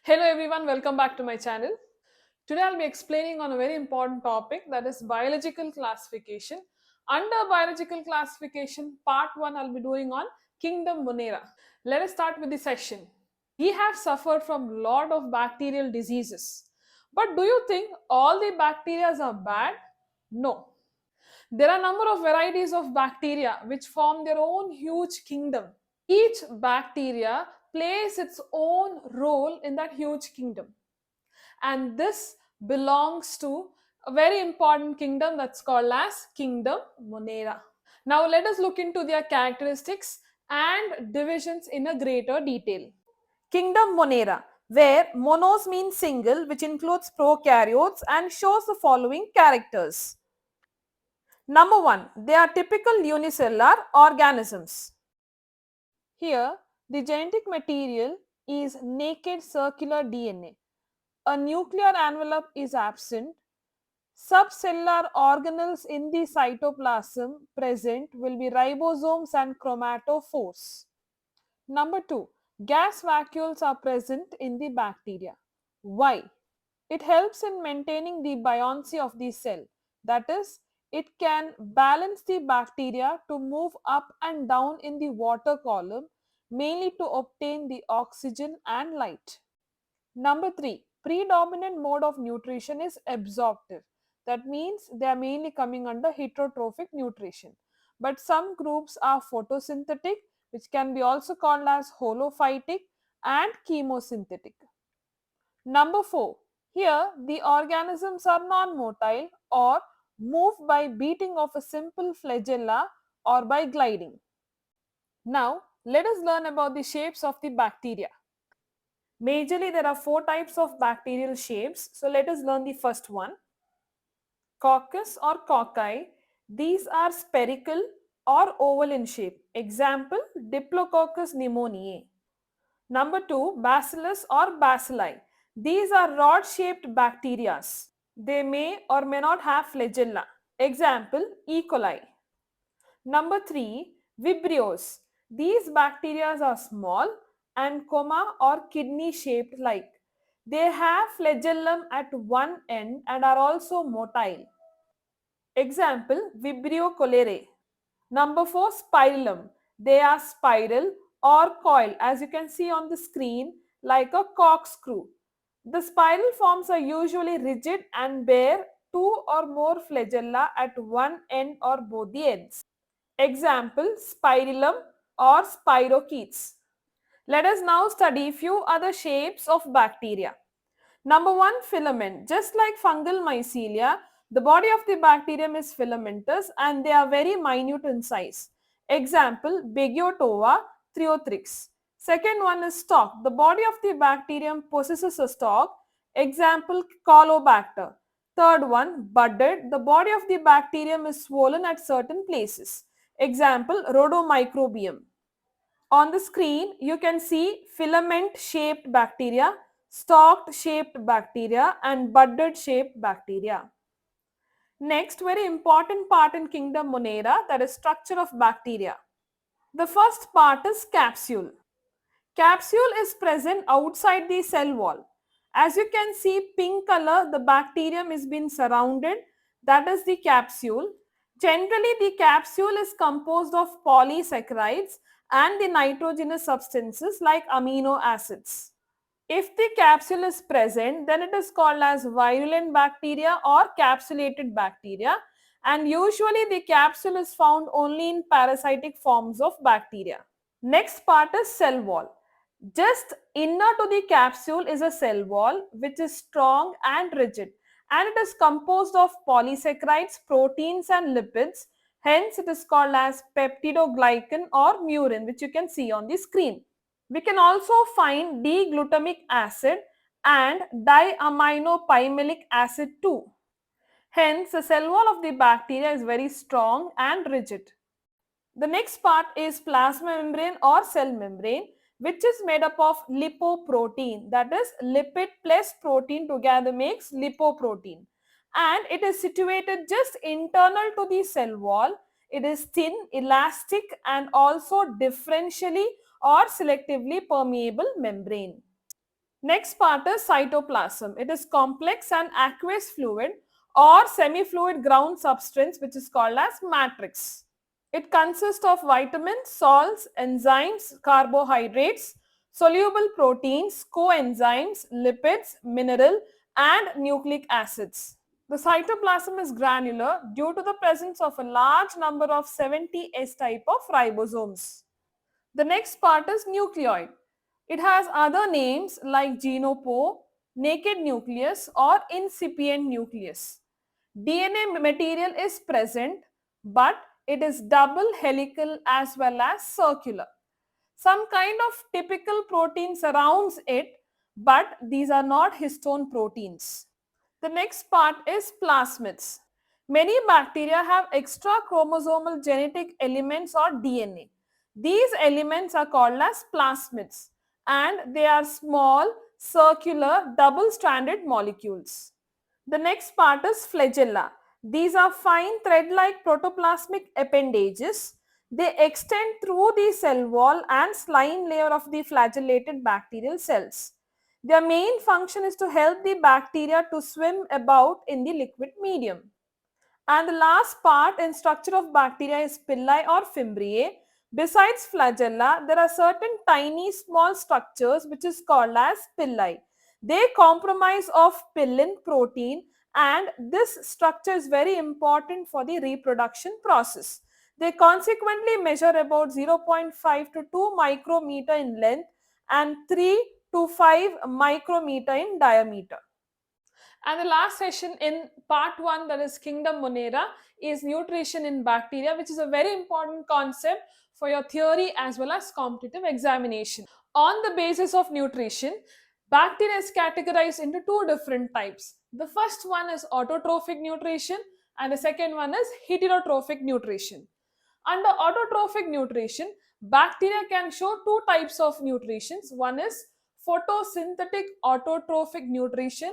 Hello everyone, welcome back to my channel. Today I'll be explaining on a very important topic, that is biological classification. Under biological classification, part 1 I'll be doing on kingdom Monera. Let us start with the session. We have suffered from lot of bacterial diseases. But do you think all the bacteria are bad? No. There are a number of varieties of bacteria which form their own huge kingdom. Each bacteria plays its own role in that huge kingdom, and this belongs to a very important kingdom that's called as kingdom Monera. Now let us look into their characteristics and divisions in a greater detail. Kingdom Monera, where monos means single, which includes prokaryotes and shows the following characters. Number 1, they are typical unicellular organisms. Here, the genetic material is naked circular DNA. A nuclear envelope is absent. Subcellular organelles in the cytoplasm present will be ribosomes and chromatophores. Number 2, gas vacuoles are present in the bacteria. Why? It helps in maintaining the buoyancy of the cell. That is, it can balance the bacteria to move up and down in the water column, mainly to obtain the oxygen and light. Number 3, predominant mode of nutrition is absorptive. That means they are mainly coming under heterotrophic nutrition. But some groups are photosynthetic, which can be also called as holophytic, and chemosynthetic. Number 4, here the organisms are non-motile or move by beating of a simple flagella or by gliding. Now, let us learn about the shapes of the bacteria. Majorly, there are 4 types of bacterial shapes. So, let us learn the first one. Coccus or cocci. These are spherical or oval in shape. Example, Diplococcus pneumoniae. Number 2, bacillus or bacilli. These are rod-shaped bacteria. They may or may not have flagella. Example, E. coli. Number 3, vibrios. These bacteria are small and coma or kidney shaped like. They have flagellum at one end and are also motile. Example, Vibrio cholerae. Number 4, spirillum. They are spiral or coil, as you can see on the screen, like a corkscrew. The spiral forms are usually rigid and bear 2 or more flagella at one end or both the ends. Example, spirillum or spirochetes. Let us now study few other shapes of bacteria. Number 1, filament. Just like fungal mycelia, the body of the bacterium is filamentous and they are very minute in size. Example, Beggiotova threothrix. Second one is stalk. The body of the bacterium possesses a stalk. Example, Caulobacter. Third one, budded. The body of the bacterium is swollen at certain places. Example, Rhodomicrobium. On the screen, you can see filament shaped bacteria, stalked shaped bacteria and budded shaped bacteria. Next, very important part in kingdom Monera, that is structure of bacteria. The first part is capsule. Capsule is present outside the cell wall. As you can see, pink color, the bacterium is being surrounded, that is the capsule. Generally, the capsule is composed of polysaccharides and the nitrogenous substances like amino acids. If the capsule is present, then it is called as virulent bacteria or capsulated bacteria, and usually the capsule is found only in parasitic forms of bacteria. Next part is cell wall. Just inner to the capsule is a cell wall which is strong and rigid, and it is composed of polysaccharides, proteins and lipids. Hence it is called as peptidoglycan or murin, which you can see on the screen. We can also find D-glutamic acid and diaminopymalic acid too. Hence the cell wall of the bacteria is very strong and rigid. The next part is plasma membrane or cell membrane, which is made up of lipoprotein, that is lipid plus protein together makes lipoprotein, and it is situated just internal to the cell wall. It is thin, elastic and also differentially or selectively permeable membrane. Next part is cytoplasm. It is complex and aqueous fluid or semi-fluid ground substance which is called as matrix. It consists of vitamins, salts, enzymes, carbohydrates, soluble proteins, coenzymes, lipids, mineral and nucleic acids. The cytoplasm is granular due to the presence of a large number of 70 S type of ribosomes. The next part is nucleoid. It has other names like genopore, naked nucleus or incipient nucleus. DNA material is present, but it is double helical as well as circular. Some kind of typical protein surrounds it, but these are not histone proteins. The next part is plasmids. Many bacteria have extra chromosomal genetic elements or DNA. These elements are called as plasmids and they are small, circular, double-stranded molecules. The next part is flagella. These are fine thread-like protoplasmic appendages. They extend through the cell wall and slime layer of the flagellated bacterial cells. Their main function is to help the bacteria to swim about in the liquid medium. And the last part in structure of bacteria is pili or fimbriae. Besides flagella, there are certain tiny small structures which is called as pili. They comprise of pillin protein and this structure is very important for the reproduction process. They consequently measure about 0.5 to 2 micrometer in length and 3 to 5 micrometer in diameter. And the last session in part 1, that is Kingdom Monera, is nutrition in bacteria, which is a very important concept for your theory as well as competitive examination. On the basis of nutrition, bacteria is categorized into two different types. The first one is autotrophic nutrition and the second one is heterotrophic nutrition. Under autotrophic nutrition, bacteria can show two types of nutritions. One is photosynthetic autotrophic nutrition.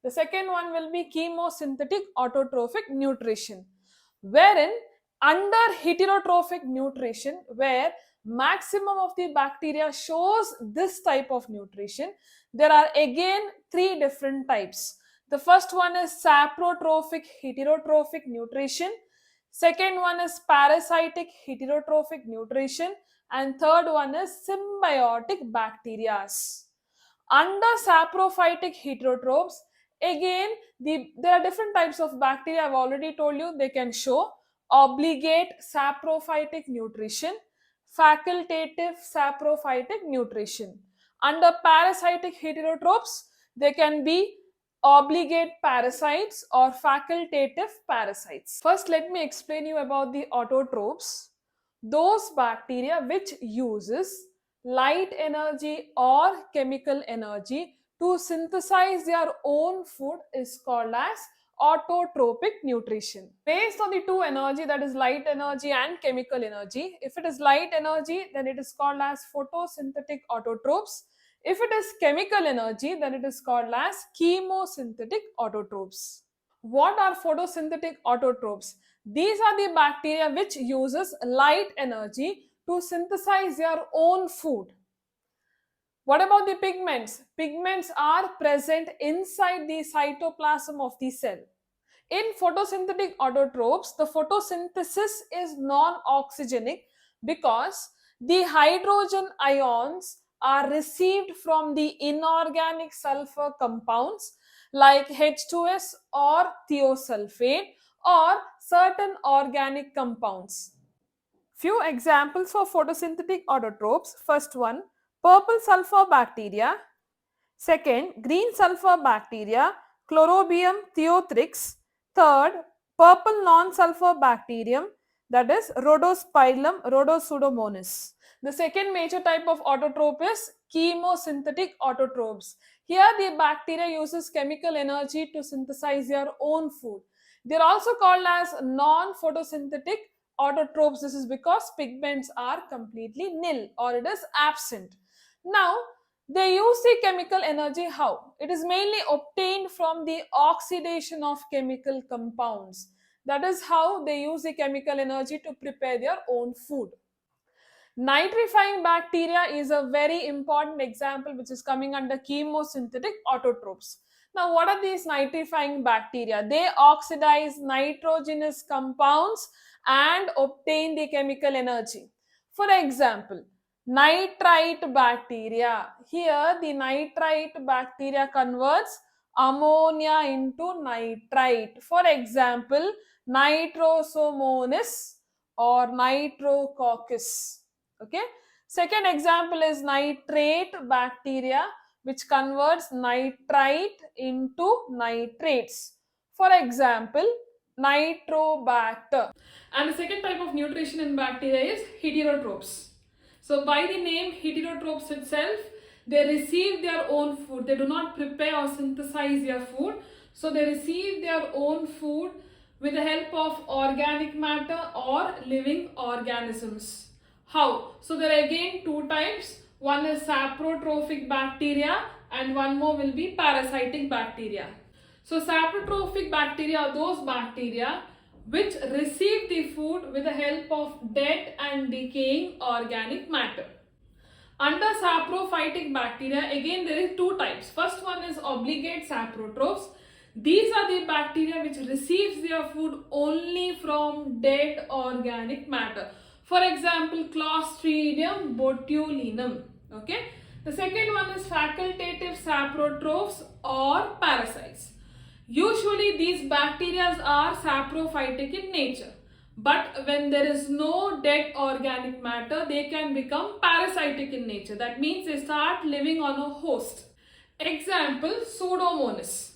The second one will be chemosynthetic autotrophic nutrition. Wherein under heterotrophic nutrition, where maximum of the bacteria shows this type of nutrition, there are again three different types. The first one is saprotrophic heterotrophic nutrition. Second one is parasitic heterotrophic nutrition and third one is symbiotic bacteria. Under saprophytic heterotrophs, again there are different types of bacteria. I've already told you they can show obligate saprophytic nutrition, facultative saprophytic nutrition. Under parasitic heterotrophs, they can be obligate parasites or facultative parasites. First, let me explain you about the autotrophs. Those bacteria which uses light energy or chemical energy to synthesize their own food is called as autotropic nutrition. Based on the two energy, that is light energy and chemical energy. If it is light energy, then it is called as photosynthetic autotrophs. If it is chemical energy, then it is called as chemosynthetic autotrophs. What are photosynthetic autotrophs? These are the bacteria which uses light energy to synthesize their own food. What about the pigments? Pigments are present inside the cytoplasm of the cell. In photosynthetic autotrophs, the photosynthesis is non-oxygenic because the hydrogen ions are received from the inorganic sulfur compounds like H2S or thiosulfate or certain organic compounds. Few examples of photosynthetic autotrophs. First one, purple sulfur bacteria. Second, green sulfur bacteria, Chlorobium theothrix. Third, purple non-sulfur bacterium, that is Rhodospirillum rhodopseudomonas. The second major type of autotroph is chemosynthetic autotrophs. Here the bacteria uses chemical energy to synthesize their own food. They are also called as non-photosynthetic autotrophs. This is because pigments are completely nil or it is absent. Now, they use the chemical energy how? It is mainly obtained from the oxidation of chemical compounds. That is how they use the chemical energy to prepare their own food. Nitrifying bacteria is a very important example which is coming under chemosynthetic autotrophs. Now, what are these nitrifying bacteria? They oxidize nitrogenous compounds and obtain the chemical energy. For example, nitrite bacteria. Here, the nitrite bacteria converts ammonia into nitrite. For example, Nitrosomonas or Nitrococcus. Okay. Second example is nitrate bacteria, which converts nitrite into nitrates. For example, Nitrobacter. And the second type of nutrition in bacteria is heterotrophs. So by the name heterotrophs itself, they receive their own food. They do not prepare or synthesize their food. So they receive their own food with the help of organic matter or living organisms. How? So there are again two types. One is saprotrophic bacteria and one more will be parasitic bacteria. So saprotrophic bacteria are those bacteria which receive the food with the help of dead and decaying organic matter. Under saprophytic bacteria, again there is two types. First one is obligate saprotrophs. These are the bacteria which receives their food only from dead organic matter. For example, Clostridium botulinum. Okay. The second one is facultative saprotrophs or parasites. Usually these bacteria are saprophytic in nature. But when there is no dead organic matter, they can become parasitic in nature. That means they start living on a host. Example, Pseudomonas.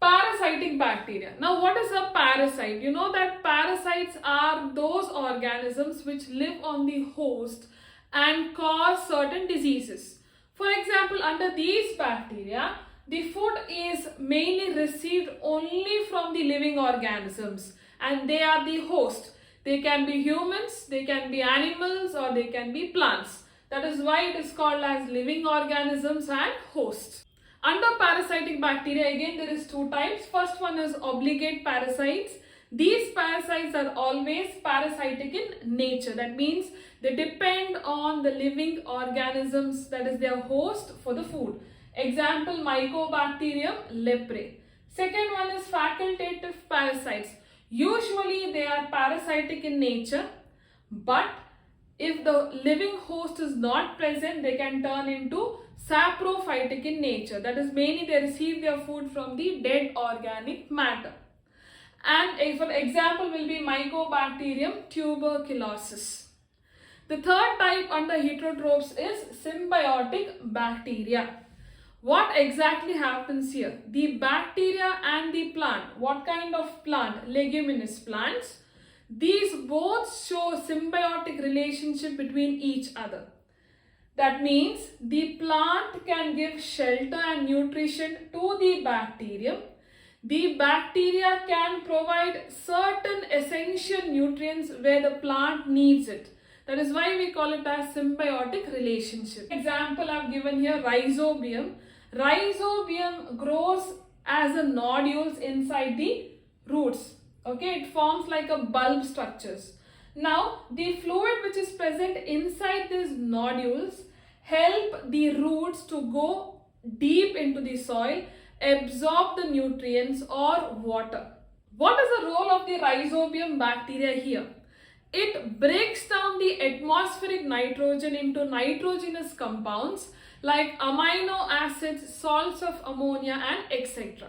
Parasitic bacteria. Now, what is a parasite? You know that parasites are those organisms which live on the host and cause certain diseases. For example, under these bacteria, the food is mainly received only from the living organisms and they are the host. They can be humans, they can be animals, or they can be plants. That is why it is called as living organisms and hosts. Under parasitic bacteria, again there is two types. First one is obligate parasites. These parasites are always parasitic in nature. That means they depend on the living organisms, that is their host, for the food. Example, Mycobacterium leprae. Second one is facultative parasites. Usually they are parasitic in nature, but if the living host is not present, they can turn into saprophytic in nature. That is, mainly they receive their food from the dead organic matter. And for example will be Mycobacterium tuberculosis. The third type under heterotrophs is symbiotic bacteria. What exactly happens here? The bacteria and the plant. What kind of plant? Leguminous plants. These both show symbiotic relationship between each other. That means the plant can give shelter and nutrition to the bacterium. The bacteria can provide certain essential nutrients where the plant needs it. That is why we call it as symbiotic relationship. Example I have given here, rhizobium. Rhizobium grows as a nodules inside the roots. Okay, it forms like a bulb structures. Now, the fluid which is present inside these nodules help the roots to go deep into the soil, absorb the nutrients or water. What is the role of the rhizobium bacteria here? It breaks down the atmospheric nitrogen into nitrogenous compounds like amino acids, salts of ammonia and etc.